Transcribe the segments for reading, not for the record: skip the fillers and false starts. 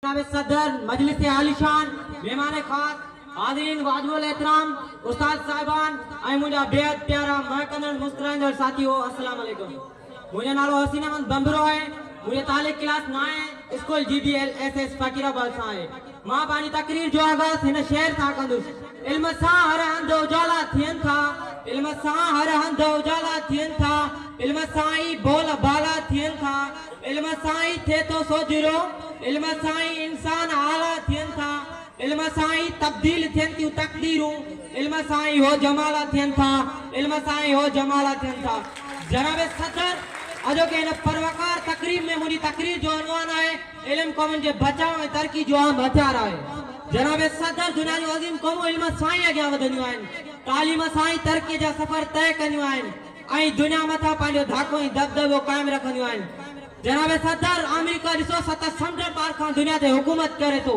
जनाब सदर मजलिस आलिशान मेहमान खास हाज़रीन वाजिबुल एहतराम उस्ताद साहिबान ऐं मुंहिंजा बेहद प्यारा महकंदड़ मुस्कुराईंदड़ साथियो अस्सलाम वालेकुम। मुंहिंजो नालो हसीन अहमद बंबरो आहे। मुंहिंजो तालीम क्लास 9 स्कूल GBLSS फकीराबाद सां आहे। मां पंहिंजी तकरीर जो आगाज़ हिन शेर सां कंदुसि। इल्म सां हर हंधि उजाला थियनि था, इल्म सां हर हंधि उजाला थियनि था, इल्म सां ई बोल बाला थियनि था, इल्म सां ई थिए थो सोजिरो, इल्म सां ई इंसान आला थियनि था, इल्म सां ई तब्दील थियनि थियूं तकदीरूं, इल्म सां ई हो जमाला थियनि था, इल्म सां ई हो जमाला थियनि था। जनाब सदर अजो के इन परवकार तकरीर में मुझी तकरीर जो अनवान है इल्म कौमन के बचाव ऐं तरक्की जो अहम हथियार है। जनाब सदर दुनिया जो अज़ीम क़ौमूं इल्म सां ई अॻियां वधंदियूं आहिनि, तालीम सां ई तरक्की जा सफ़र तय कंदियूं आहिनि ऐं दुनिया मथां पंहिंजो धाको ऐं दबदबो क़ाइमु रखंदियूं आहिनि। जनाब सदर अमेरिका ॾिसो 7 समुंड पार खां दुनिया ते हुकूमत करे थो,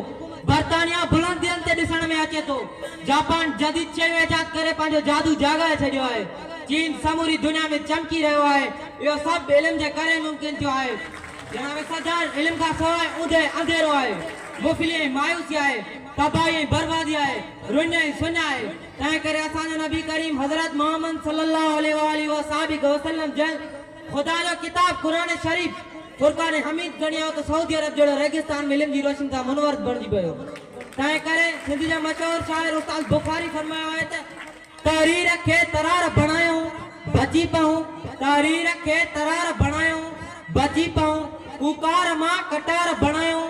बर्तानिया बुलंदियुनि ते ॾिसण में अचे थो, जापान जदीद शयूं ईजाद करे पंहिंजो जादू जाॻाए छॾियो आहे, चीन समूरी दुनिया में चमकी रहियो आहे। इहो सभु इल्म जे करे मुमकिन थियो आहे। जनाब सदर इल्म खां सवाइ ऊंधे अंधेरो आहे, मुफ़ली ऐं मायूसी आहे, तबाही ऐं बर्बादी आहे, रुञ ऐं सुञ आहे। तंहिं करे असांजो नबी करीम हज़रत मोहम्मद सल्लल्लाहु अलैहि वसल्लम जल ख़ुदा जो किताब क़ुरान शरीफ फुरकान हमीद गणियो त सऊदी अरब जहिड़ो रेगिस्तान में इल्म जी रोशनी सां मुनवर बणिजी पियो। तंहिं करे सिंध जा मशहूर शाइर उस्ताद बुखारी फरमायो आहे त तहरीर खे तरार बणायूं बची पऊं, तहरीर खे तरार बणायूं बची पऊं, कुकार मां कटार बणायूं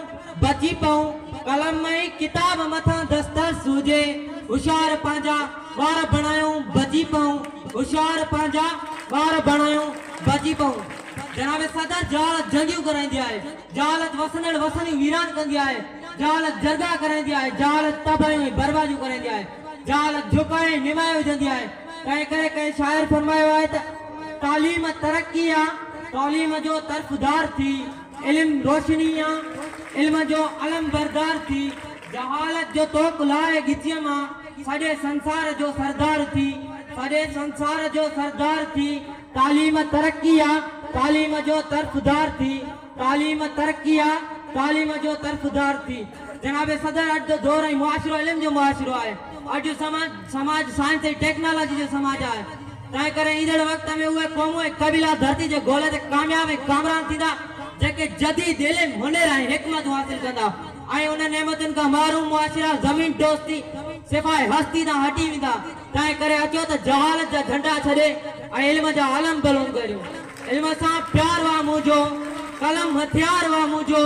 बची पऊं, कलम में किताब मथां दस्तर सूजे, होशियार पंहिंजा वार बणायूं बची पऊं, होशियार पंहिंजा वार बणायूं बची पऊं। जनाब सदर जहालत जंगियूं कराईंदी आहे, जहालत वसंदड़ वसनी वीरान कंदी आहे, जहालत जरगा कराईंदी आहे, जहालत तबाहियूं ऐं बर्बादियूं कराईंदी आहे, जहालत झुकाए निमाए विझंदी आहे। तंहिं करे कंहिं शाइर फरमायो आहे त तालीम तरक्की आहे, तालीम जो तरफ़दार थी, इल्म रोशनी आहे, इल्म जो अलम बरदार थी, जहालत जो तोक लाए गिचीअ मां सॼे संसार जो सरदार थी, सॼे संसार जो सरदार थी। तालीम तरक्की आहे, तालीम जो तरफ़दार थी, तालीम तरक्की आहे, तालीम जो तरफ़दार थी। जनाब सदर अॼु जो दौर ऐं मुआशिरो इल्म जो मुआशिरो आहे, अॼु समाज साइंस ऐं टेक्नोलॉजी जो समाज आहे। तंहिं करे ईंदड़ वक़्त में उहे क़ौमूं ऐं क़बीला धरती जे ॻोल्हे ते कामयाब ऐं कामरान थींदा जेके जदीद इल्म हुनर ऐं हिकमत हासिल कंदा ऐं उन नेमतुनि खां महरूम मुआशिरा ज़मीन दोस्ती सिफ़ाए हस्ती तां हटी वेंदा। तंहिं करे अचो त जहालत जा झंडा छॾे ऐं इल्म जा आलम बुलंद करियूं। इल्म सां प्यार वा मुंहिंजो, कलम हथियार वा मुंहिंजो,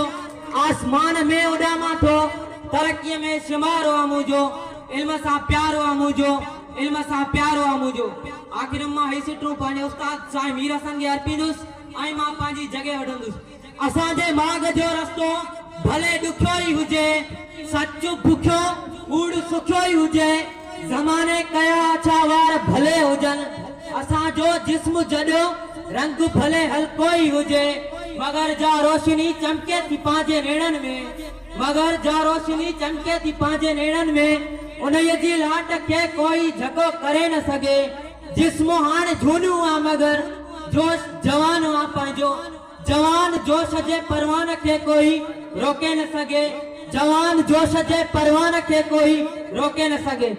आसमान में उॾामां थो, तरक़ीअ में शुमार वा मुंहिंजो, इल्म सां प्यार वा मुंहिंजो, इल्म सां प्यार वा मुंहिंजो। आख़िर मां ही सिटूं पंहिंजे उस्ताद साईं मीर हसन खे अर्पींदुसि ऐं मां पंहिंजी जॻह वठंदुसि। असांजे माॻ जो रस्तो भले ॾुखियो ई हुजे, सच बुखियो कूड़ सुखियो ई हुजे, ज़माने कया अछा वार भले हुजनि, असांजो जिस्म जॾो रंग भले हल्को ई हुजे, मगर जा रोशनी चमके थी पंहिंजे नेड़नि में, मगर जा रोशनी चमके थी पंहिंजे नेड़नि में, उन्हीअ जी लाट खे कोई झको करे न सघे। जिस्म हाणे झूनियूं आहे मगर जोश जवान आहे पंहिंजो, जवान जोश जे परवान खे कोई रोके न सघे, जवान जोश जे परवान खे कोई रोके न सघे।